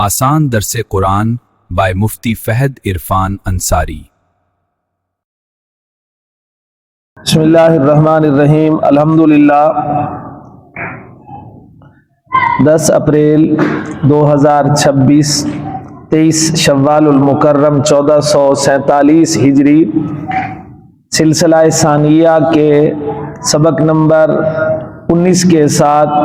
آسان درس قرآن بائے مفتی فہد عرفان انصاری۔ بسم اللہ الرحمن الرحیم۔ الحمدللہ 10 اپریل 2026 23 شوال المکرم 1447 ہجری، سلسلہ ثانیہ کے سبق نمبر 19 کے ساتھ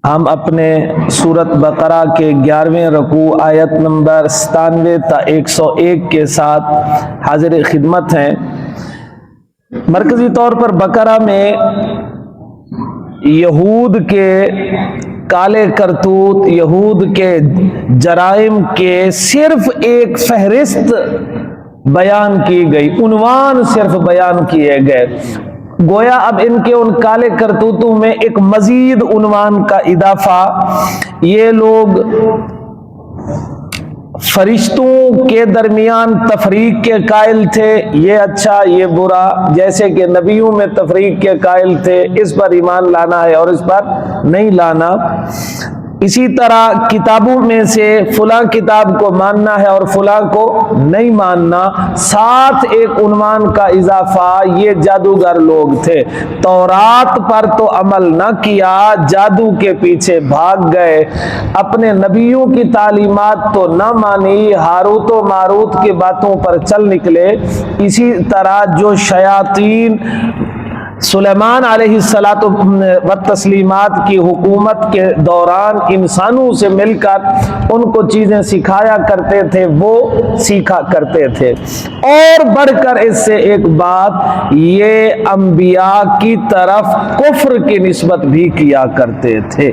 ہم اپنے سورت بقرہ کے 11ویں رکوع آیت نمبر 97 تا 101 کے ساتھ حاضر خدمت ہیں۔ مرکزی طور پر بقرہ میں یہود کے کالے کرتوت، یہود کے جرائم کے صرف ایک فہرست بیان کی گئی، عنوان صرف بیان کیے گئے۔ گویا اب ان کے ان کالے کرتوتوں میں ایک مزید عنوان کا اضافہ، یہ لوگ فرشتوں کے درمیان تفریق کے قائل تھے، یہ اچھا یہ برا، جیسے کہ نبیوں میں تفریق کے قائل تھے، اس پر ایمان لانا ہے اور اس پر نہیں لانا۔ اسی طرح کتابوں میں سے فلاں کتاب کو ماننا ہے اور فلاں کو نہیں ماننا۔ ساتھ ایک عنوان کا اضافہ، یہ جادوگر لوگ تھے، تورات پر تو عمل نہ کیا، جادو کے پیچھے بھاگ گئے، اپنے نبیوں کی تعلیمات تو نہ مانی، ہاروت و ماروت کی باتوں پر چل نکلے۔ اسی طرح جو شیاطین سلیمان علیہ السلام کی حکومت کے دوران انسانوں سے مل کر ان کو چیزیں سکھایا کرتے تھے، وہ سیکھا کرتے تھے۔ اور بڑھ کر اس سے ایک بات، یہ انبیاء کی طرف کفر کی نسبت بھی کیا کرتے تھے۔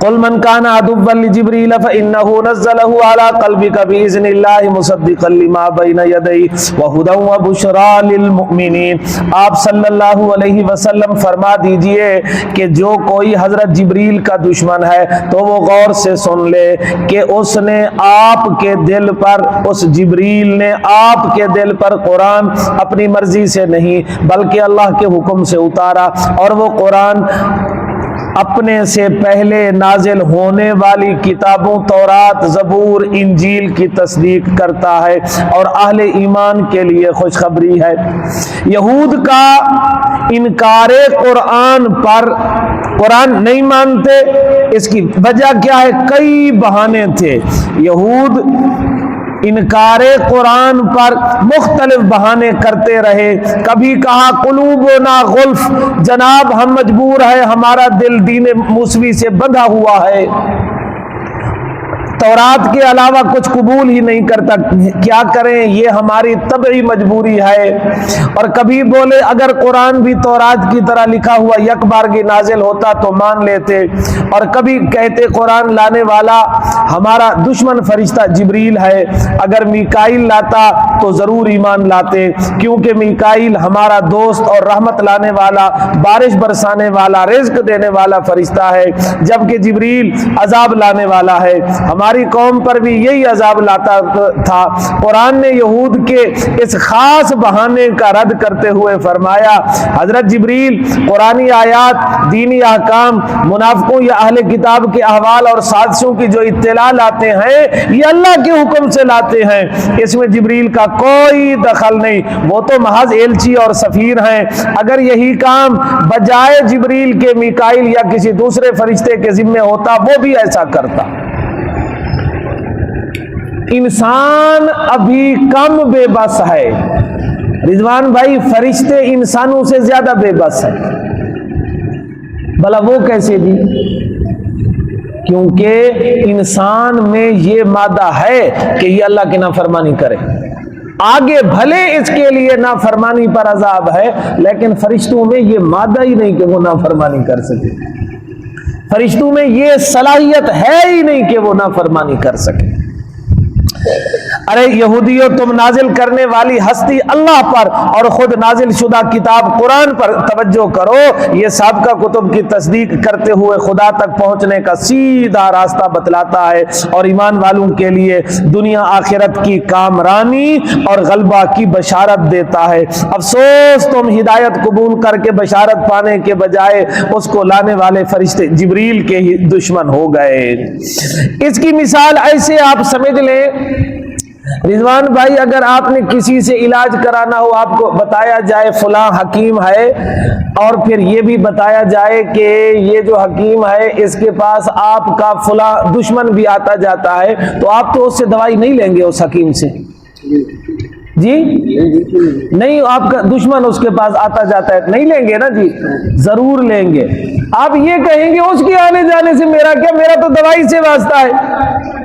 قل من كان عدوا لجبريل فإنه نزله على قلبك بإذن الله مصدقا لما بين يديه وهدى وبشرى للمؤمنين۔ آپ صلی اللہ علیہ وسلم فرما دیجئے کہ جو کوئی حضرت جبریل کا دشمن ہے تو وہ غور سے سن لے کہ اس نے آپ کے دل پر، اس جبریل نے آپ کے دل پر قرآن اپنی مرضی سے نہیں بلکہ اللہ کے حکم سے اتارا، اور وہ قرآن اپنے سے پہلے نازل ہونے والی کتابوں تورات، زبور، انجیل کی تصدیق کرتا ہے اور اہل ایمان کے لیے خوشخبری ہے۔ یہود کا انکار قرآن پر، قرآن نہیں مانتے، اس کی وجہ کیا ہے؟ کئی بہانے تھے۔ یہود انکار قرآن پر مختلف بہانے کرتے رہے۔ کبھی کہا قلوبنا غلف، جناب ہم مجبور ہیں، ہمارا دل دین موسوی سے بندھا ہوا ہے، تورات کے علاوہ کچھ قبول ہی نہیں کرتا، کیا کریں، یہ ہماری طبعی مجبوری ہے۔ اور کبھی بولے اگر قرآن بھی تورات کی طرح لکھا ہوا یک بارگی نازل ہوتا تو مان لیتے۔ اور کبھی کہتے قرآن لانے والا ہمارا دشمن فرشتہ جبریل ہے، اگر میکائیل لاتا تو ضرور ایمان لاتے، کیونکہ میکائیل ہمارا دوست اور رحمت لانے والا، بارش برسانے والا، رزق دینے والا فرشتہ ہے، جبکہ جبریل عذاب لانے والا ہے۔ ہماری قوم پر بھی یہی عذاب لاتا تھا۔ قرآن نے یہود کے اس خاص بہانے کا رد کرتے ہوئے فرمایا، حضرت جبریل قرآنی آیات، دینی احکام، منافقوں یا اہل کتاب کے احوال اور سازشوں کی جو اطلاع لاتے ہیں، یہ اللہ کے حکم سے لاتے ہیں، اس میں جبریل کا کوئی دخل نہیں، وہ تو محض ایلچی اور سفیر ہیں۔ اگر یہی کام بجائے جبریل کے میکائیل یا کسی دوسرے فرشتے کے ذمہ ہوتا، وہ بھی ایسا کرتا۔ انسان ابھی کم بے بس ہے رضوان بھائی، فرشتے انسانوں سے زیادہ بے بس ہیں۔ بھلا وہ کیسے بھی؟ کیونکہ انسان میں یہ مادہ ہے کہ یہ اللہ کی نافرمانی کرے، آگے بھلے اس کے لیے نافرمانی پر عذاب ہے، لیکن فرشتوں میں یہ مادہ ہی نہیں کہ وہ نافرمانی کر سکے، فرشتوں میں یہ صلاحیت ہے ہی نہیں کہ وہ نافرمانی کر سکے۔ ارے یہودیوں تم نازل کرنے والی ہستی اللہ پر اور خود نازل شدہ کتاب قرآن پر توجہ کرو، یہ سابقہ کتب کی تصدیق کرتے ہوئے خدا تک پہنچنے کا سیدھا راستہ بتلاتا ہے اور ایمان والوں کے لیے دنیا آخرت کی کامرانی اور غلبہ کی بشارت دیتا ہے۔ افسوس تم ہدایت قبول کر کے بشارت پانے کے بجائے اس کو لانے والے فرشتے جبریل کے ہی دشمن ہو گئے۔ اس کی مثال ایسے آپ سمجھ لیں، رضوان بھائی، اگر آپ نے کسی سے علاج کرانا ہو، آپ کو بتایا جائے فلاں حکیم ہے، اور پھر یہ بھی بتایا جائے کہ یہ جو حکیم ہے اس کے پاس آپ کا فلاں دشمن بھی آتا جاتا ہے، تو آپ تو اس سے دوائی نہیں لیں گے، اس حکیم سے؟ جی نہیں، آپ کا دشمن اس کے پاس آتا جاتا ہے، نہیں لیں گے نا جی؟ ضرور لیں گے۔ آپ یہ کہیں گے اس کے آنے جانے سے میرا کیا، میرا تو دوائی سے واسطہ ہے۔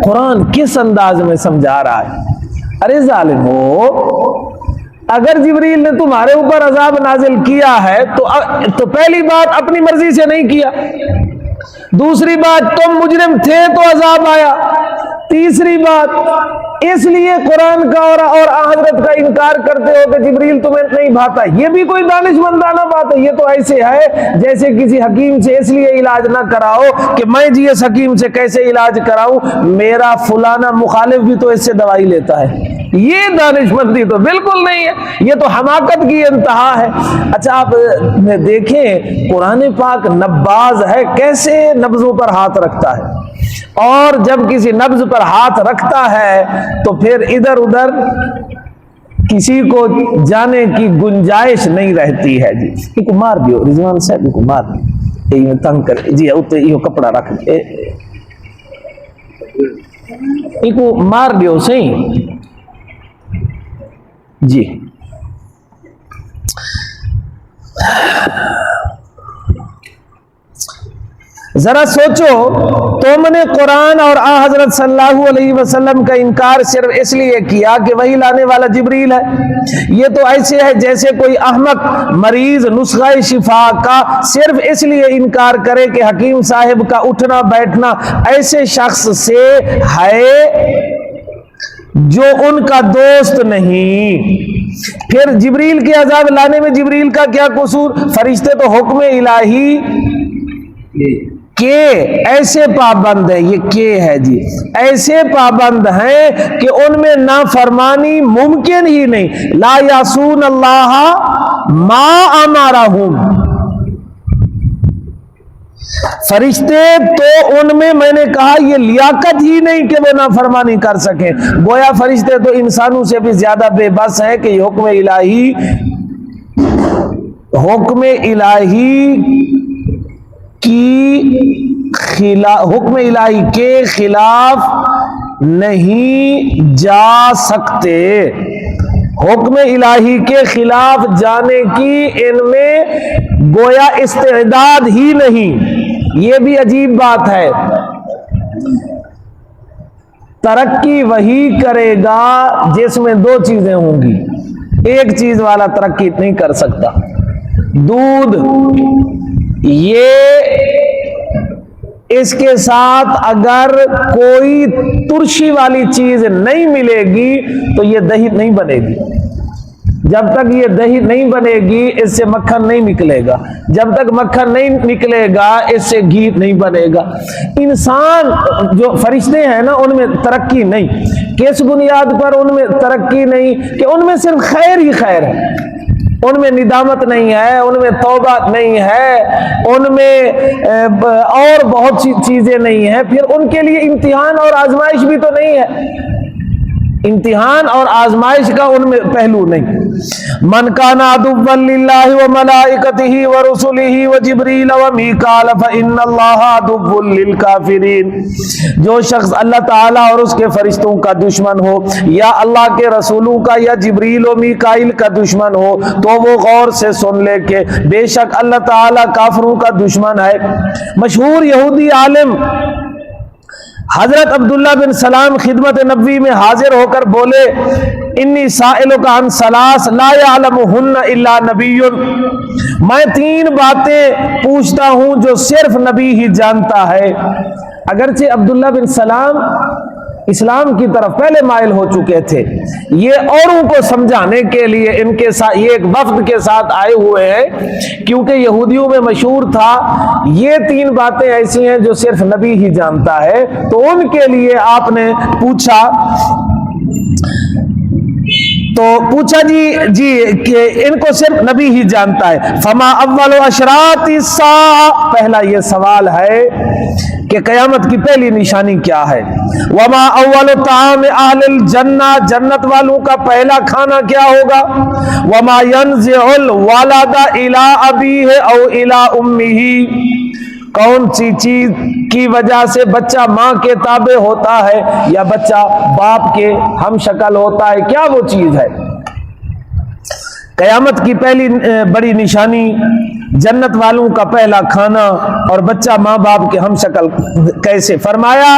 قرآن کس انداز میں سمجھا رہا ہے؟ ارے ظالم ہو، اگر جبریل نے تمہارے اوپر عذاب نازل کیا ہے تو پہلی بات اپنی مرضی سے نہیں کیا، دوسری بات تم مجرم تھے تو عذاب آیا، تیسری بات اس لیے قرآن کا اور حضرت کا انکار کرتے ہو کہ جبریل تمہیں نہیں بھاتا۔ یہ بھی کوئی دانش مندانہ بات ہے؟ یہ تو ایسے ہے جیسے کسی حکیم سے اس لیے علاج نہ کراؤ کہ میں جی اس حکیم سے کیسے علاج کراؤں، میرا فلانا مخالف بھی تو اس سے دوائی لیتا ہے۔ یہ دانش مندی تو بالکل نہیں ہے، یہ تو حماقت کی انتہا ہے۔ اچھا آپ دیکھیں قرآن پاک نباز ہے، کیسے نبضوں پر ہاتھ رکھتا ہے، اور جب کسی نبض پر ہاتھ رکھتا ہے تو پھر ادھر ادھر کسی کو جانے کی گنجائش نہیں رہتی ہے۔ جی کو مار دیو رضوان صاحب کو مار دیو، تنگ کر جی یہ کپڑا رکھ کو مار دیو صحیح جی۔ ذرا سوچو، تم نے قرآن اور حضرت صلی اللہ علیہ وسلم کا انکار صرف اس لیے کیا کہ وہی لانے والا جبریل ہے۔ یہ تو ایسے ہے جیسے کوئی احمق مریض نسخہ شفا کا صرف اس لیے انکار کرے کہ حکیم صاحب کا اٹھنا بیٹھنا ایسے شخص سے ہے جو ان کا دوست نہیں۔ پھر جبریل کے عذاب لانے میں جبریل کا کیا قصور؟ فرشتے تو حکم الہی کے ایسے پابند ہیں، یہ کے ہے جی، ایسے پابند ہیں کہ ان میں نافرمانی ممکن ہی نہیں۔ لا یعصون اللہ ما امرہم، فرشتے تو ان میں نے کہا یہ لیاقت ہی نہیں کہ وہ نافرمانی کر سکیں۔ گویا فرشتے تو انسانوں سے بھی زیادہ بے بس ہے کہ یہ حکم الہی کے خلاف نہیں جا سکتے۔ حکم الہی کے خلاف جانے کی ان میں گویا استعداد ہی نہیں۔ یہ بھی عجیب بات ہے، ترقی وہی کرے گا جس میں دو چیزیں ہوں گی، ایک چیز والا ترقی نہیں کر سکتا۔ دودھ، یہ اس کے ساتھ اگر کوئی ترشی والی چیز نہیں ملے گی تو یہ دہی نہیں بنے گی۔ جب تک یہ دہی نہیں بنے گی اس سے مکھن نہیں نکلے گا، جب تک مکھن نہیں نکلے گا اس سے گھی نہیں بنے گا۔ انسان جو فرشتے ہیں نا ان میں ترقی نہیں، کس بنیاد پر ان میں ترقی نہیں؟ کہ ان میں صرف خیر ہی خیر ہے، ان میں ندامت نہیں ہے، ان میں توبہ نہیں ہے، ان میں اور بہت سی چیزیں نہیں ہیں۔ پھر ان کے لیے امتحان اور آزمائش بھی تو نہیں ہے، امتحان اور آزمائش کا ان میں پہلو نہیں۔ من کان عدوا للہ وملائکتہ ورسلہ وجبریل ومیکال فإن اللہ عدو للکافرین، جو شخص اللہ تعالیٰ اور اس کے فرشتوں کا دشمن ہو، یا اللہ کے رسولوں کا یا جبریل و میکائیل کا دشمن ہو، تو وہ غور سے سن لے کہ بے شک اللہ تعالیٰ کافروں کا دشمن ہے۔ مشہور یہودی عالم حضرت عبداللہ بن سلام خدمت نبوی میں حاضر ہو کر بولے، انی سائلک عن ثلاث لا یعلمہن الا نبی، میں 3 باتیں پوچھتا ہوں جو صرف نبی ہی جانتا ہے۔ اگرچہ عبداللہ بن سلام اسلام کی طرف پہلے مائل ہو چکے تھے. یہ اوروں کو سمجھانے کے لیے ان کے ساتھ یہ ایک وفد کے ساتھ آئے ہوئے ہیں, کیونکہ یہودیوں میں مشہور تھا یہ 3 باتیں ایسی ہیں جو صرف نبی ہی جانتا ہے. تو ان کے لیے آپ نے پوچھا جی کہ ان کو صرف نبی ہی جانتا ہے. فما اول اشراط الساعہ, پہلا یہ سوال ہے کہ قیامت کی پہلی نشانی کیا ہے. وما اول طعام اہل الجنہ, جنت والوں کا پہلا کھانا کیا ہوگا. وما ينزع الولد الى ابیہ او الى امہ, کون سی چیز کی وجہ سے بچہ ماں کے تابع ہوتا ہے یا بچہ باپ کے ہم شکل ہوتا ہے, کیا وہ چیز ہے. قیامت کی پہلی بڑی نشانی جنت والوں کا پہلا کھانا اور بچہ ماں باپ کے ہم شکل کیسے. فرمایا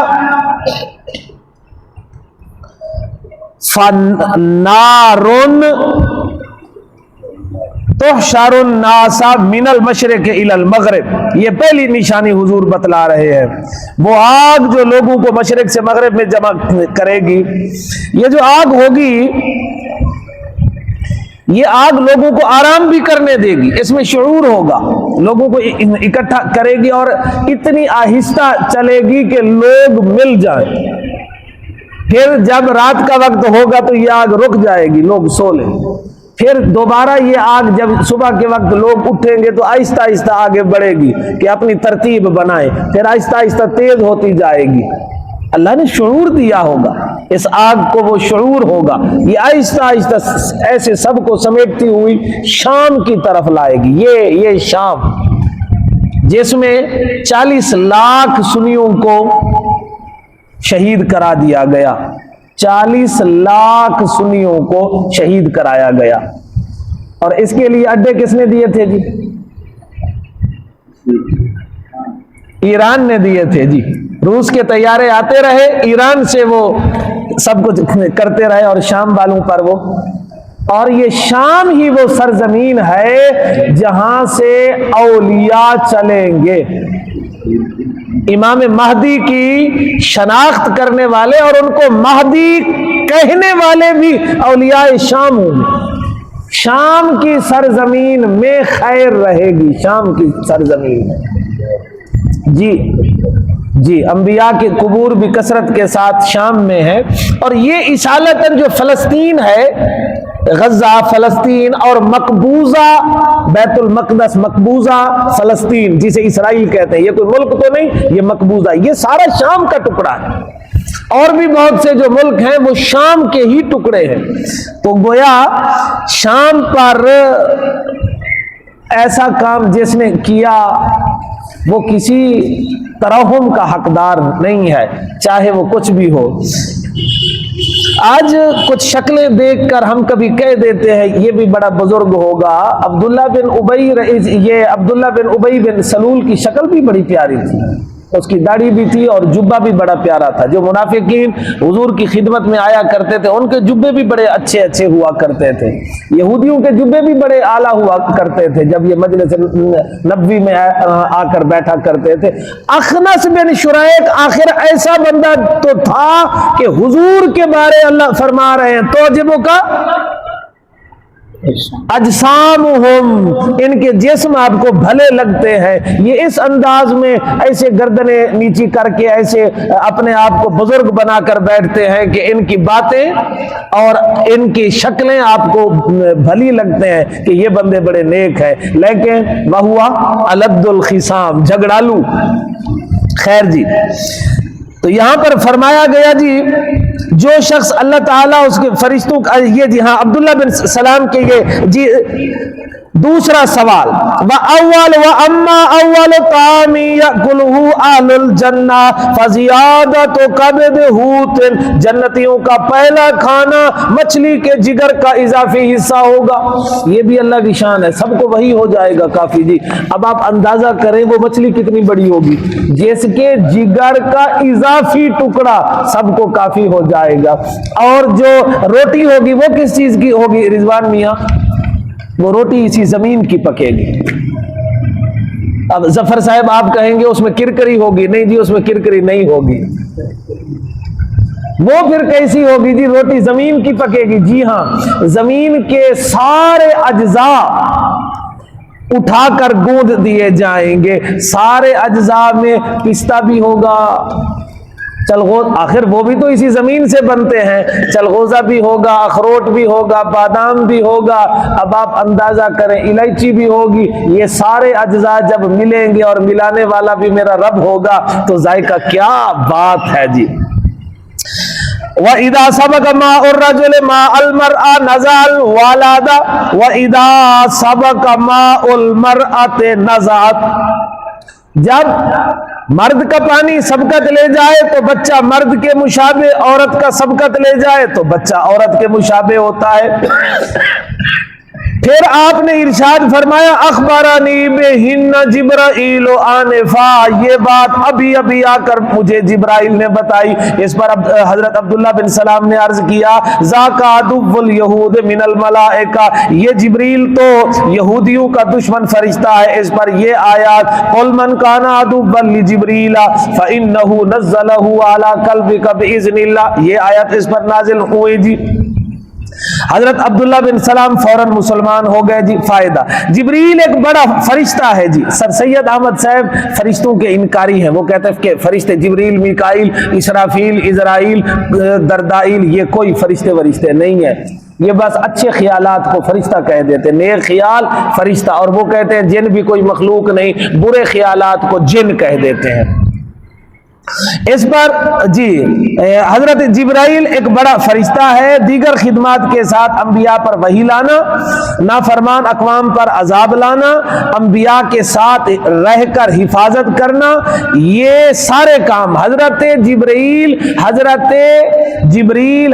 فَنَارٌ تحشر الناس من المشرق الى المغرب, یہ پہلی نشانی حضور بتلا رہے ہیں. وہ آگ جو لوگوں کو مشرق سے مغرب میں جمع کرے گی, یہ جو آگ ہوگی یہ آگ لوگوں کو آرام بھی کرنے دے گی, اس میں شعور ہوگا, لوگوں کو اکٹھا کرے گی اور اتنی آہستہ چلے گی کہ لوگ مل جائیں. پھر جب رات کا وقت ہوگا تو یہ آگ رک جائے گی, لوگ سو لیں. پھر دوبارہ یہ آگ جب صبح کے وقت لوگ اٹھیں گے تو آہستہ آہستہ آگے بڑھے گی کہ اپنی ترتیب بنائیں, پھر آہستہ آہستہ تیز ہوتی جائے گی. اللہ نے شعور دیا ہوگا, اس آگ کو وہ شعور ہوگا, یہ آہستہ آہستہ ایسے سب کو سمیٹتی ہوئی شام کی طرف لائے گی. یہ شام جس میں 40 لاکھ سنیوں کو شہید کرا دیا گیا, 40 لاکھ سنیوں کو شہید کرایا گیا. اور اس کے لیے اڈے کس نے دیے تھے جی؟ ایران نے دیے تھے جی. روس کے طیارے آتے رہے, ایران سے وہ سب کچھ کرتے رہے اور شام والوں پر وہ, اور یہ شام ہی وہ سرزمین ہے جہاں سے اولیاء چلیں گے. امام مہدی کی شناخت کرنے والے اور ان کو مہدی کہنے والے بھی اولیاء شام ہوں گے. شام کی سرزمین میں خیر رہے گی, شام کی سرزمین میں. جی انبیاء کے قبور بھی کثرت کے ساتھ شام میں ہے. اور یہ اصالتاً جو فلسطین ہے, غزہ فلسطین اور مقبوضہ بیت المقدس, مقبوضہ فلسطین جسے اسرائیل کہتے ہیں, یہ کوئی ملک تو نہیں, یہ مقبوضہ, یہ سارا شام کا ٹکڑا ہے. اور بھی بہت سے جو ملک ہیں وہ شام کے ہی ٹکڑے ہیں. تو گویا شام پر ایسا کام جس نے کیا وہ کسی ترحم کا حقدار نہیں ہے, چاہے وہ کچھ بھی ہو. آج کچھ شکلیں دیکھ کر ہم کبھی کہہ دیتے ہیں یہ بھی بڑا بزرگ ہوگا. عبداللہ بن ابی بن سلول کی شکل بھی بڑی پیاری تھی, اس کی داڑھی بھی تھی اور جبہ بھی بڑا پیارا تھا. جو منافقین حضور کی خدمت میں آیا کرتے تھے ان کے جبے بھی بڑے اچھے اچھے ہوا کرتے تھے. یہودیوں کے جبے بھی بڑے اعلیٰ ہوا کرتے تھے جب یہ مجلس نبوی میں آ کر بیٹھا کرتے تھے. اخنس بن شریق آخر ایسا بندہ تو تھا کہ حضور کے بارے اللہ فرما رہے ہیں توجبوں کا اجسامہم, ان کے جسم آپ کو بھلے لگتے ہیں. یہ اس انداز میں ایسے گردنیں نیچی کر کے ایسے اپنے آپ کو بزرگ بنا کر بیٹھتے ہیں کہ ان کی باتیں اور ان کی شکلیں آپ کو بھلی لگتے ہیں کہ یہ بندے بڑے نیک ہیں. لیکن وہوا الد الخصام, جھگڑالو. خیر جی, تو یہاں پر فرمایا گیا جی جو شخص اللہ تعالیٰ اس کے فرشتوں کا, یہ جی ہاں عبداللہ بن سلام کے یہ جی دوسرا سوال, وَأَوَّلُ وَأَمَّا أَوَّلُ طَعَامٍ يَأْكُلُهُ أَهْلُ الْجَنَّةِ فَزِيَادَةُ كَبِدِ حُوتٍ, جنتیوں کا پہلا کھانا مچھلی کے جگر کا اضافی حصہ ہوگا. یہ بھی اللہ کی شان ہے, سب کو وہی ہو جائے گا کافی جی. اب آپ اندازہ کریں وہ مچھلی کتنی بڑی ہوگی, جس کے جگر کا اضافی ٹکڑا سب کو کافی ہو جائے گا. اور جو روٹی ہوگی وہ کس چیز کی ہوگی رضوان میاں؟ وہ روٹی اسی زمین کی پکے گی. اب ظفر صاحب آپ کہیں گے اس میں کرکری ہوگی, نہیں جی اس میں کرکری نہیں ہوگی. وہ پھر کیسی ہوگی جی؟ روٹی زمین کی پکے گی؟ جی ہاں، زمین کے سارے اجزاء اٹھا کر گوندھ دیے جائیں گے، سارے اجزاء میں پستہ بھی ہوگا، آخر وہ بھی تو اسی زمین سے بنتے ہیں، چلغوزہ بھی ہوگا، اخروٹ بھی ہوگا، بادام بھی ہوگا، اب آپ اندازہ کریں الائچی بھی ہوگی، یہ سارے اجزاء جب ملیں گے اور ملانے والا بھی میرا رب ہوگا تو ذائقہ کیا بات ہے جی۔ وَإِذَا سَبَقَ مَاءُ الرَّجُلِ مَاءَ الْمَرْأَةِ نَزَعَ الْوَلَادَ وَإِذَا سَبَقَ مَاءُ الْمَرْأَةِ نَزَعَتْ، جب مرد کا پانی سبقت لے جائے تو بچہ مرد کے مشابہ، عورت کا سبقت لے جائے تو بچہ عورت کے مشابہ ہوتا ہے۔ پھر آپ نے ارشاد فرمایا اخبرنی بہن جبرائیل آنفا، یہ بات ابھی ابھی آ کر مجھے جبرائیل نے بتائی۔ اس پر حضرت عبداللہ بن سلام نے عرض کیا ذاک عدو الیہود من الملائکہ، یہ جبریل تو یہودیوں کا دشمن فرشتہ ہے۔ اس پر یہ آیات قل من کان عدوا لجبریل فانہ نزلہ علی قلبک باذن اللہ، یہ آیات اس پر نازل ہوئی جی۔ حضرت عبداللہ بن سلام فوراً مسلمان ہو گئے جی۔ فائدہ، جبریل ایک بڑا فرشتہ ہے جی۔ سر سید احمد صاحب فرشتوں کے انکاری ہیں، وہ کہتے ہیں کہ فرشتے جبریل، میکائیل، اسرافیل، عزرائیل، دردائیل یہ کوئی فرشتے نہیں ہیں، یہ بس اچھے خیالات کو فرشتہ کہہ دیتے، نیک خیال فرشتہ، اور وہ کہتے ہیں جن بھی کوئی مخلوق نہیں، برے خیالات کو جن کہہ دیتے ہیں۔ اس پر جی حضرت جبرائیل ایک بڑا فرشتہ ہے، دیگر خدمات کے ساتھ انبیاء پر وحی لانا، نافرمان اقوام پر عذاب لانا، انبیاء کے ساتھ رہ کر حفاظت کرنا، یہ سارے کام حضرت جبریل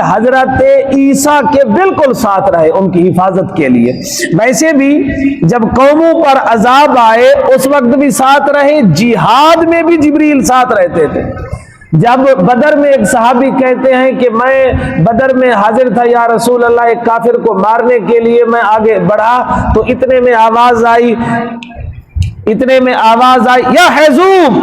حضرت عیسیٰ کے بالکل ساتھ رہے ان کی حفاظت کے لیے۔ ویسے بھی جب قوموں پر عذاب آئے اس وقت بھی ساتھ رہے، جہاد میں بھی جبریل ساتھ رہتے تھے۔ جب بدر میں ایک صحابی کہتے ہیں کہ میں بدر میں حاضر تھا یا رسول اللہ، ایک کافر کو مارنے کے لیے میں آگے بڑھا تو اتنے میں آواز آئی یا حزوم،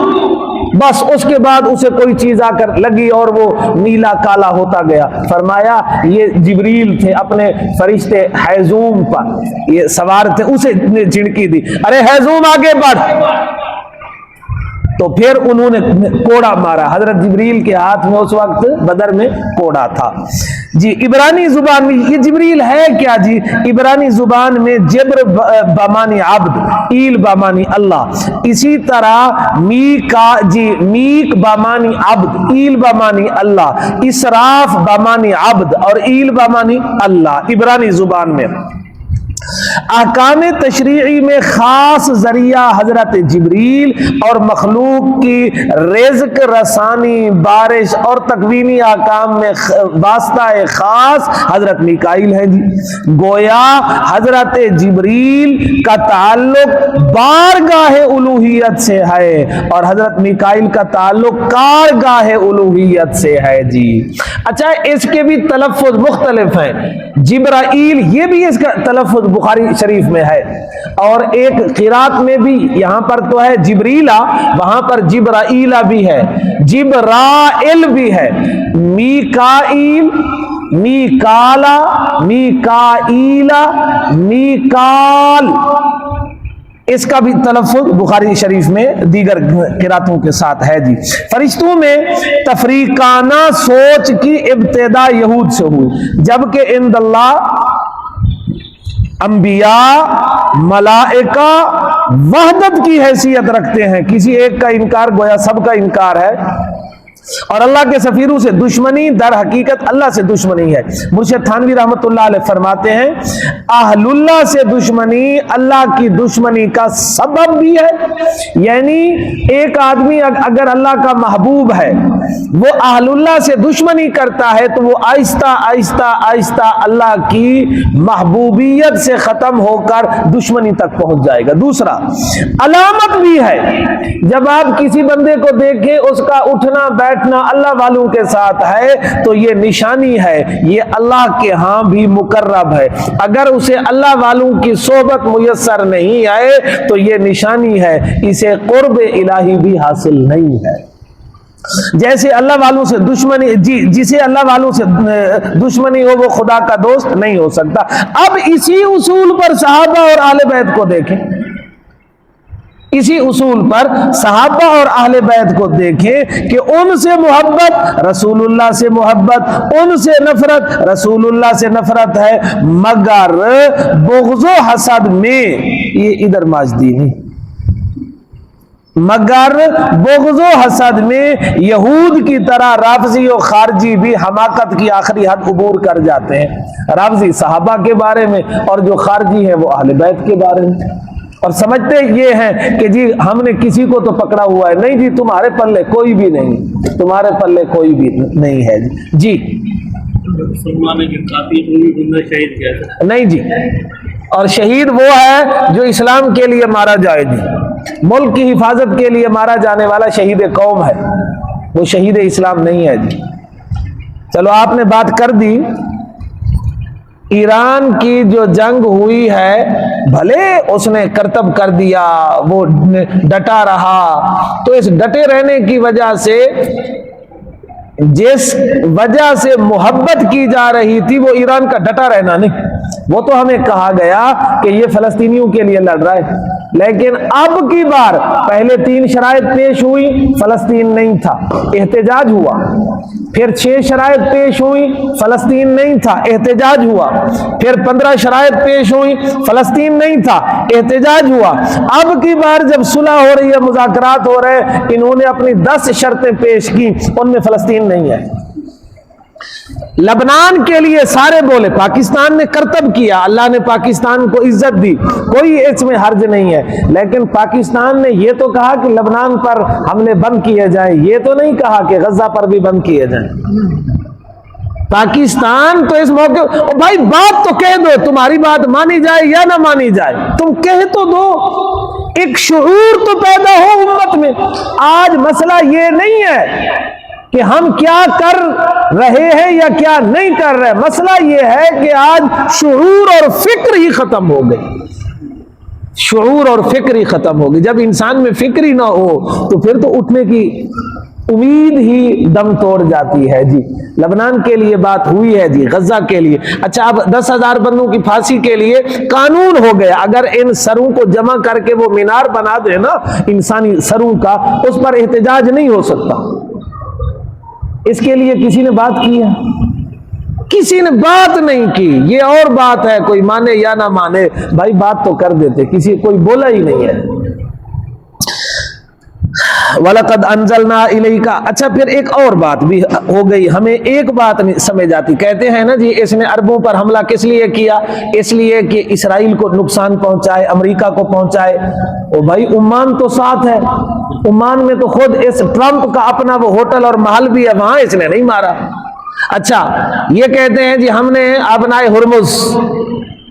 بس اس کے بعد اسے کوئی چیز آ کر لگی اور وہ نیلا کالا ہوتا گیا۔ فرمایا یہ جبریل تھے، اپنے فرشتے حزوم پر یہ سوار تھے، اسے نے جھڑکی دی، ارے حزوم آگے بڑھ، تو پھر انہوں نے کوڑا مارا۔ حضرت جبریل کے ہاتھ میں اس وقت بدر میں کوڑا تھا جی۔ عبرانی زبان میں یہ جبریل ہے کیا جی؟ عبرانی زبان میں جبر بامانی عبد، ایل بامانی اللہ، اسی طرح میک بامانی عبد، ایل بامانی اللہ، اسراف بامانی عبد اور ایل بامانی اللہ عبرانی زبان میں۔ احکام تشریعی میں خاص ذریعہ حضرت جبریل اور مخلوق کی رزق رسانی، بارش اور تکوینی احکام میں واسطہ خاص حضرت میکائیل ہے جی۔ گویا حضرت جبریل کا تعلق بارگاہ الوہیت سے ہے اور حضرت میکائیل کا تعلق کارگاہ الوہیت سے ہے جی۔ اچھا، اس کے بھی تلفظ مختلف ہیں۔ جبرائیل یہ بھی اس کا تلفظ بخاری شریف میں ہے، اور ایک قرات میں بھی یہاں پر تو ہے جبریلا، وہاں پر جبرائیلا بھی ہے، جبرائیل بھی ہے، میکائیل، میکالا، میکائیلا، میکال، اس کا بھی تلفظ بخاری شریف میں دیگر قراتوں کے ساتھ ہے جی۔ فرشتوں میں تفریقانہ سوچ کی ابتدا یہود سے ہوئی، جبکہ عند اللہ انبیاء ملائکہ وحدت کی حیثیت رکھتے ہیں، کسی ایک کا انکار گویا سب کا انکار ہے، اور اللہ کے سفیروں سے دشمنی در حقیقت اللہ سے دشمنی ہے۔ مرشد تھانوی رحمت اللہ علیہ فرماتے ہیں اہل اللہ سے دشمنی اللہ کی دشمنی کا سبب بھی ہے، یعنی ایک آدمی اگر اللہ کا محبوب ہے، وہ اہل اللہ سے دشمنی کرتا ہے تو وہ آہستہ آہستہ آہستہ اللہ کی محبوبیت سے ختم ہو کر دشمنی تک پہنچ جائے گا۔ دوسرا علامت بھی ہے، جب آپ کسی بندے کو دیکھیں اس کا اٹھنا بیٹھنا اللہ والوں کے ساتھ ہے تو یہ نشانی ہے، یہ اللہ کے ہاں بھی مقرب ہے۔ اگر اسے اللہ والوں کی صحبت میسر نہیں آئے تو یہ نشانی ہے، اسے قرب الہی بھی حاصل نہیں ہے۔ جیسے اللہ والوں سے دشمنی، جسے اللہ والوں سے دشمنی ہو وہ خدا کا دوست نہیں ہو سکتا۔ اب اسی اصول پر صحابہ اور اہل بیت کو دیکھیں، اسی اصول پر صحابہ اور اہل بیت کو دیکھیں کہ ان سے محبت رسول اللہ سے محبت، ان سے نفرت رسول اللہ سے نفرت ہے، مگر بغض و حسد میں یہ ادھر ماجدینی، مگر بغض و حسد میں یہود کی طرح رافضی و خارجی بھی حماقت کی آخری حد عبور کر جاتے ہیں، رافضی صحابہ کے بارے میں اور جو خارجی ہیں وہ اہل بیت کے بارے میں، اور سمجھتے یہ ہیں کہ جی ہم نے کسی کو تو پکڑا ہوا ہے، نہیں جی تمہارے پلے کوئی بھی نہیں، تمہارے پلے کوئی بھی نہیں ہے جی نہیں جی، اور شہید وہ ہے جو اسلام کے لیے مارا جائے جی، ملک کی حفاظت کے لیے مارا جانے والا شہید قوم ہے، وہ شہید اسلام نہیں ہے جی۔ چلو آپ نے بات کر دی، ایران کی جو جنگ ہوئی ہے بھلے اس نے کرتب کر دیا، وہ ڈٹا رہا، تو اس ڈٹے رہنے کی وجہ سے جس وجہ سے محبت کی جا رہی تھی وہ ایران کا ڈٹا رہنا نہیں، وہ تو ہمیں کہا گیا کہ یہ فلسطینیوں کے لیے لڑ رہا ہے، لیکن اب کی بار پہلے 3 شرائط پیش ہوئی، فلسطین نہیں تھا، احتجاج ہوا، پھر 6 شرائط پیش ہوئی، فلسطین نہیں تھا، احتجاج ہوا، پھر 15 شرائط پیش ہوئی، فلسطین نہیں تھا، احتجاج ہوا، اب کی بار جب صلح ہو رہی ہے، مذاکرات ہو رہے ہیں، انہوں نے اپنی 10 شرطیں پیش کی، ان میں فلسطین نہیں ہے۔ لبنان کے لیے سارے بولے، پاکستان نے کرتب کیا، اللہ نے پاکستان کو عزت دی، کوئی اس میں حرج نہیں ہے، لیکن پاکستان نے یہ تو کہا کہ لبنان پر حملے بند کیے جائیں، یہ تو نہیں کہا کہ غزہ پر بھی بند کیے جائیں۔ پاکستان تو اس موقع بھائی بات تو کہہ دو، تمہاری بات مانی جائے یا نہ مانی جائے، تم کہہ تو دو، ایک شعور تو پیدا ہو امت میں۔ آج مسئلہ یہ نہیں ہے کہ ہم کیا کر رہے ہیں یا کیا نہیں کر رہے، مسئلہ یہ ہے کہ آج شعور اور فکر ہی ختم ہو گئی، شعور اور فکر ہی ختم ہو گئی۔ جب انسان میں فکر ہی نہ ہو تو پھر تو اٹھنے کی امید ہی دم توڑ جاتی ہے جی۔ لبنان کے لیے بات ہوئی ہے جی، غزہ کے لیے، اچھا اب 10,000 بندوں کی پھانسی کے لیے قانون ہو گیا، اگر ان سروں کو جمع کر کے وہ مینار بنا دے نا انسانی سروں کا، اس پر احتجاج نہیں ہو سکتا۔ اس کے لیے کسی نے بات کی ہے؟ کسی نے بات نہیں کی، یہ اور بات ہے کوئی مانے یا نہ مانے، بھائی بات تو کر دیتے، کسی کوئی بولا ہی نہیں ہے۔ وَلَقَدْ أَنزَلْنَا إِلَيْكَ، اچھا پھر ایک اور بات بھی ہو گئی، ہمیں ایک بات نہیں سمجھ آتی، کہتے ہیں نا جی اس نے عربوں پر حملہ کس لیے کیا؟ اس لیے کہ اسرائیل کو نقصان پہنچائے، امریکہ کو پہنچائے۔ او بھائی عمان تو ساتھ ہے، عمان میں تو خود اس ٹرمپ کا اپنا وہ ہوٹل اور محل بھی ہے، وہاں اس نے نہیں مارا۔ اچھا یہ کہتے ہیں جی ہم نے ابنائے ہرمز،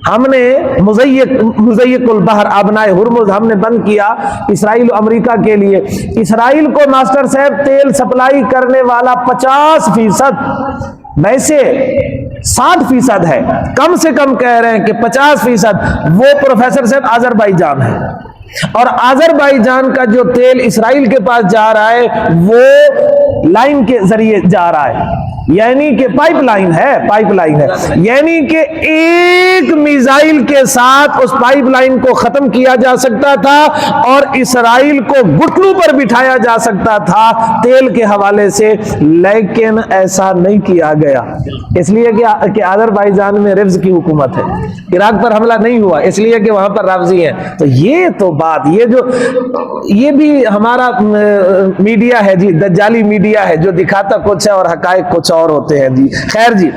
ہم نے مضیق البحر ابنائے ہرمز ہم نے بند کیا اسرائیل و امریکہ کے لیے۔ اسرائیل کو ماسٹر صاحب تیل سپلائی کرنے والا 50% میں سے 60% ہے، کم سے کم کہہ رہے ہیں کہ 50%، وہ پروفیسر صاحب آذربائیجان ہے، اور آذربائیجان کا جو تیل اسرائیل کے پاس جا رہا ہے وہ لائن کے ذریعے جا رہا ہے، یعنی کہ پائپ لائن ہے، یعنی کہ ایک میزائل کے ساتھ اس پائپ لائن کو ختم کیا جا سکتا تھا اور اسرائیل کو گھٹنوں پر بٹھایا جا سکتا تھا تیل کے حوالے سے، لیکن ایسا نہیں کیا گیا، اس لیے کہ آذربائیجان میں رفض کی حکومت ہے، عراق پر حملہ نہیں ہوا اس لیے کہ وہاں پر رافضی ہیں۔ تو یہ تو بات، یہ بھی ہمارا میڈیا ہے جی، دجالی میڈیا ہے جو دکھاتا کچھ ہے اور حقائق کچھ اور ہوتے ہیں جی۔ خیر جی،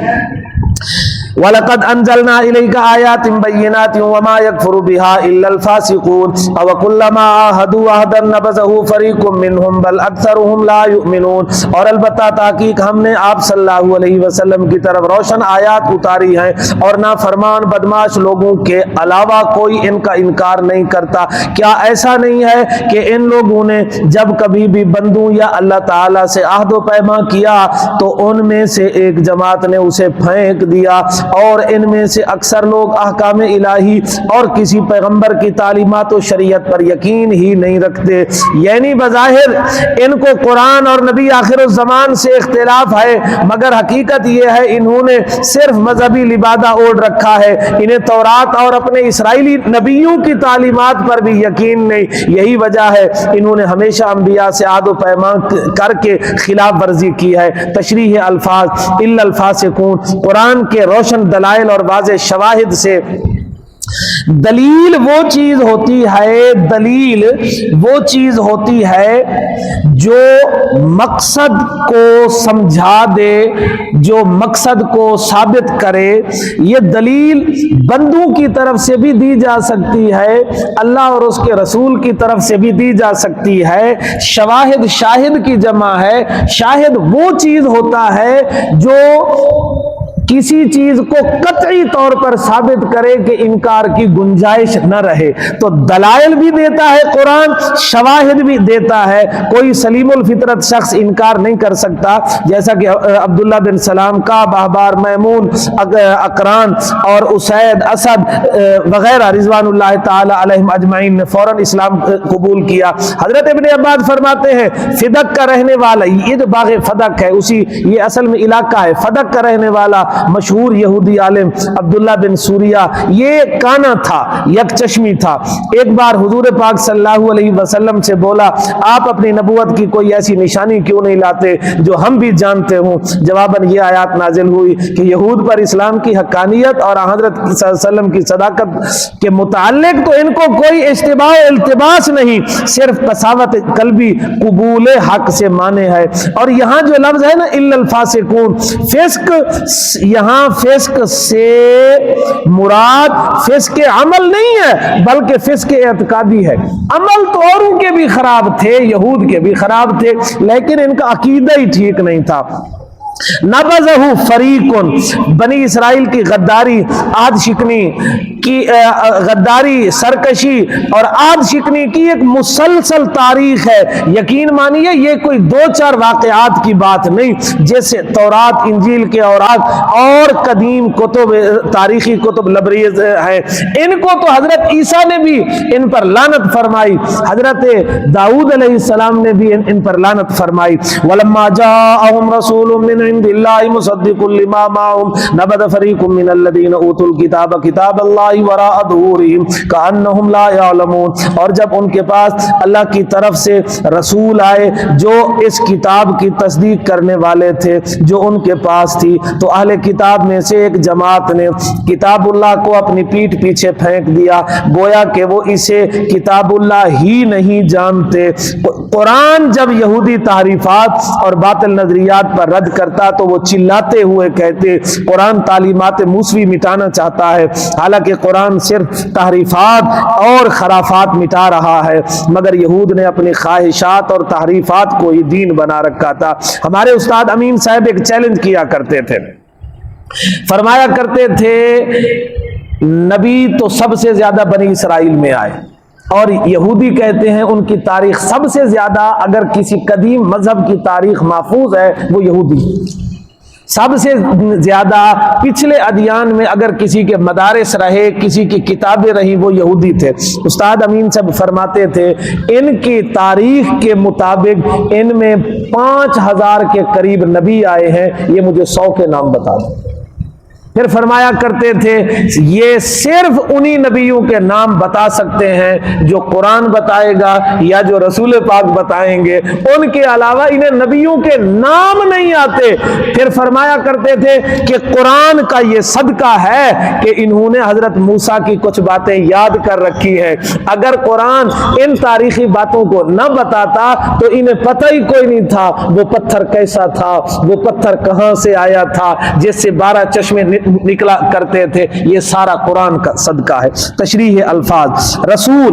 وَلَقَدْ أَنزَلْنَا إِلَيْكَ آيَاتٍ بَيِّنَاتٍ وَمَا يَكْفُرُ بِهَا إِلَّا الْفَاسِقُونَ أَوَكُلَّمَا عَاهَدُوا عَهْدًا نَبَذَهُ فَرِيقٌ مِّنْهُمْ بَلْ أَكْثَرُهُمْ لَا يُؤْمِنُونَ، اور البتہ تحقیق ہم نے آپ صلی اللہ علیہ وسلم کی طرف روشن آیات اتاری ہیں، اور نافرمان بدماش لوگوں کے علاوہ کوئی ان کا انکار نہیں کرتا۔ کیا ایسا نہیں ہے کہ ان لوگوں نے جب کبھی بھی بندوں یا اللہ تعالیٰ سے عہد و پیمان کیا تو ان میں سے ایک جماعت نے اسے پھینک دیا، اور ان میں سے اکثر لوگ احکام الہی اور کسی پیغمبر کی تعلیمات و شریعت پر یقین ہی نہیں رکھتے، یعنی بظاہر ان کو قرآن اور نبی آخر الزمان سے اختلاف ہے، مگر حقیقت یہ ہے انہوں نے صرف مذہبی لبادہ اوڑھ رکھا ہے، انہیں تورات اور اپنے اسرائیلی نبیوں کی تعلیمات پر بھی یقین نہیں۔ یہی وجہ ہے انہوں نے ہمیشہ انبیاء سے عہد و پیمان کر کے خلاف ورزی کی ہے۔ تشریح الفاظ الا الفاسقون، قرآن کے روشن دلائل اور واضح شواہد سے دلیل وہ چیز ہوتی ہے جو مقصد کو سمجھا دے، جو مقصد کو ثابت کرے۔ یہ دلیل بندوں کی طرف سے بھی دی جا سکتی ہے، اللہ اور اس کے رسول کی طرف سے بھی دی جا سکتی ہے۔ شواہد شاہد کی جمع ہے۔ شاہد وہ چیز ہوتا ہے جو کسی چیز کو قطعی طور پر ثابت کرے کہ انکار کی گنجائش نہ رہے، تو دلائل بھی دیتا ہے قرآن، شواہد بھی دیتا ہے۔ کوئی سلیم الفطرت شخص انکار نہیں کر سکتا، جیسا کہ عبداللہ بن سلام، کعب، احبار، میمون، اقران اور اسید، اسد وغیرہ رضوان اللہ تعالی علیہم اجمعین نے فوراً اسلام قبول کیا۔ حضرت ابن عباس فرماتے ہیں فدق کا رہنے والا، یہ جو باغ فدق ہے اسی یہ اصل میں علاقہ ہے، فدق کا رہنے والا مشہور یہودی عالم عبداللہ بن سوریہ، یہ کانا تھا، یک چشمی تھا۔ ایک بار حضور پاک صلی اللہ علیہ وسلم سے بولا آپ اپنی نبوت کی کوئی ایسی نشانی کیوں نہیں لاتے جو ہم بھی جانتے ہوں؟ جواباً یہ آیات نازل ہوئی کہ یہود پر اسلام کی حقانیت اور حضرت صلی اللہ علیہ وسلم کی صداقت کے متعلق تو ان کو کوئی اشتباہ التباس نہیں، صرف قساوت قلبی قبول حق سے مانے ہے۔ اور یہاں جو لفظ ہے نا الا الفاسقون، فسق، یہاں فسق سے مراد فسق عمل نہیں ہے بلکہ فسق اعتقادی ہے۔ عمل تو اوروں کے بھی خراب تھے، یہود کے بھی خراب تھے، لیکن ان کا عقیدہ ہی ٹھیک نہیں تھا۔ نبذہ فریقن، بنی اسرائیل کی غداری، عہد شکنی کی، غداری، سرکشی اور عہد شکنی کی ایک مسلسل تاریخ ہے۔ یقین مانیے یہ کوئی دو چار واقعات کی بات نہیں، جیسے تورات، انجیل کے اوراق اور قدیم کتب، تاریخی کتب لبریز ہیں۔ ان کو تو حضرت عیسیٰ نے بھی ان پر لعنت فرمائی، حضرت داؤد علیہ السلام نے بھی ان پر لعنت فرمائی۔ وَلَمَّا جَاءَهُمْ رَسُولٌ مِّنْ عِندِ اللَّهِ مُصَدِّقٌ لِّمَا مَعَهُمْ نَبَذَ فَرِيقٌ مِّنَ الَّذِينَ أُوتُوا الْكِتَابَ كِتَابَ اللَّهِ وَرَاءَ ظُهُورِهِمْ كَأَنَّهُمْ لَا يَعْلَمُونَ۔ اور جب ان کے پاس اللہ کی طرف سے رسول آئے جو اس کتاب کی تصدیق کرنے والے تھے جو ان کے پاس تھی، تو اہل کتاب میں سے ایک جماعت نے کتاب اللہ کو اپنی پیٹھ پیچھے پھینک دیا، گویا کہ وہ اسے کتاب اللہ ہی نہیں جانتے۔ قرآن جب یہودی تحریفات اور باطل نظریات پر رد کرتا تو وہ چلاتے ہوئے کہتے قرآن تعلیمات موسوی مٹانا چاہتا ہے، حالانکہ قرآن صرف تحریفات اور خرافات مٹا رہا ہے، مگر یہود نے اپنی خواہشات اور تحریفات کو ہی دین بنا رکھا تھا۔ ہمارے استاد امین صاحب ایک چیلنج کیا کرتے تھے، فرمایا کرتے تھے نبی تو سب سے زیادہ بنی اسرائیل میں آئے، اور یہودی کہتے ہیں ان کی تاریخ سب سے زیادہ، اگر کسی قدیم مذہب کی تاریخ محفوظ ہے وہ یہودی، سب سے زیادہ پچھلے ادیان میں اگر کسی کے مدارس رہے، کسی کی کتابیں رہی، وہ یہودی تھے۔ استاد امین صاحب فرماتے تھے ان کی تاریخ کے مطابق ان میں 5000 کے قریب نبی آئے ہیں، یہ مجھے 100 کے نام بتا دیں۔ پھر فرمایا کرتے تھے یہ صرف انہی نبیوں کے نام بتا سکتے ہیں جو قرآن بتائے گا یا جو رسول پاک بتائیں گے، ان کے علاوہ انہیں نبیوں کے نام نہیں آتے۔ پھر فرمایا کرتے تھے کہ قرآن کا یہ صدقہ ہے کہ انہوں نے حضرت موسیٰ کی کچھ باتیں یاد کر رکھی ہے، اگر قرآن ان تاریخی باتوں کو نہ بتاتا تو انہیں پتہ ہی کوئی نہیں تھا وہ پتھر کیسا تھا، وہ پتھر کہاں سے آیا تھا جس سے 12 چشمے نکلا کرتے تھے۔ یہ سارا قرآن کا صدقہ ہے۔ تشریح الفاظ، رسول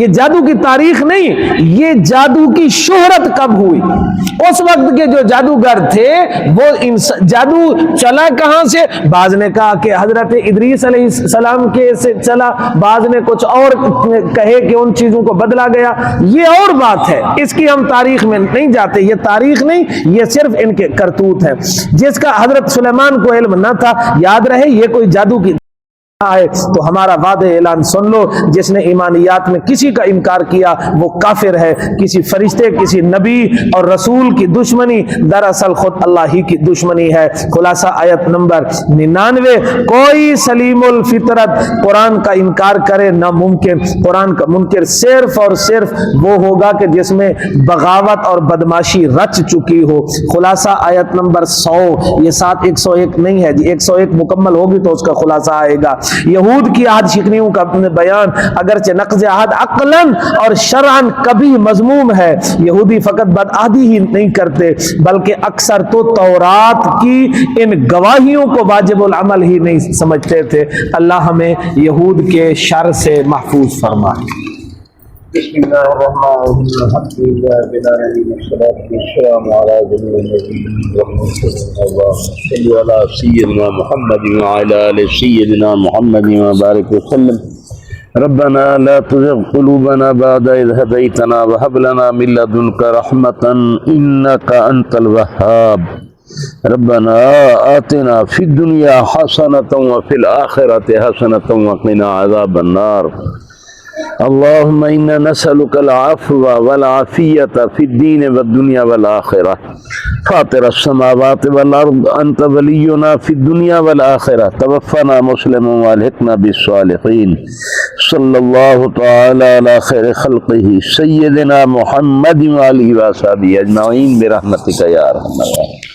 یہ جادو کی تاریخ نہیں، یہ جادو کی شہرت کب ہوئی۔ اس وقت کے جو جادوگر تھے وہ جادو چلا کہاں سے؟ بعض نے کہا کہ حضرت ادریس علیہ السلام کے سے چلا، بعض نے کچھ اور کہے کہ ان چیزوں کو بدلا گیا، یہ اور بات ہے، اس کی ہم تاریخ میں نہیں جاتے، یہ تاریخ نہیں، یہ صرف ان کے کرتوت ہے۔ جس کا حضرت سلیمان کو علم نہ تھا، یاد رہے یہ کوئی جادو کی ہے تو ہمارا وعدہ اعلان سن لو، جس نے ایمانیات میں کسی کا انکار کیا وہ کافر ہے۔ کسی فرشتے، کسی نبی اور رسول کی دشمنی دراصل خود اللہ ہی کی دشمنی ہے۔ خلاصہ آیت نمبر 99، کوئی سلیم الفطرت قرآن کا انکار کرے ناممکن، قرآن کا منکر صرف اور صرف وہ ہوگا کہ جس میں بغاوت اور بدماشی رچ چکی ہو۔ خلاصہ آیت نمبر 100، یہ 101 نہیں ہے جی، 101 مکمل ہوگی تو اس کا خلاصہ آئے گا۔ یہود کی عہد شکنیوں کا بیان اگرچہ نقض عہد عقلاً اور شرعاً کبھی مذموم ہے، یہودی فقط بدعہدی ہی نہیں کرتے بلکہ اکثر تو تورات کی ان گواہیوں کو واجب العمل ہی نہیں سمجھتے تھے۔ اللہ ہمیں یہود کے شر سے محفوظ فرمائے۔ بسم اللہ الرحمن الرحیم، الحمد للہ رب العالمین، والصلاۃ والسلام علی جمیع النبیین والمرسلین، صلی علی سیدنا محمد وعلی آل سیدنا محمد وبارک وسلم۔ ربنا لا تزغ قلوبنا بعد إذ هديتنا وهب لنا من لدنك رحمة إنك أنت الوهاب۔ ربنا آتنا في الدنيا حسنة وفي الآخرة حسنة وقنا عذاب النار۔ اللهم إنا نسألك العفو والعافية في الدين والدنيا والآخرة، فاطر السماوات والأرض أنت ولينا في الدنيا والآخرة، توفنا مسلما والحقنا بالصالحين۔ صلى الله تعالى على خير خلقه سيدنا محمد وآله وصحبه أجمعين برحمتك يا أرحم الراحمين۔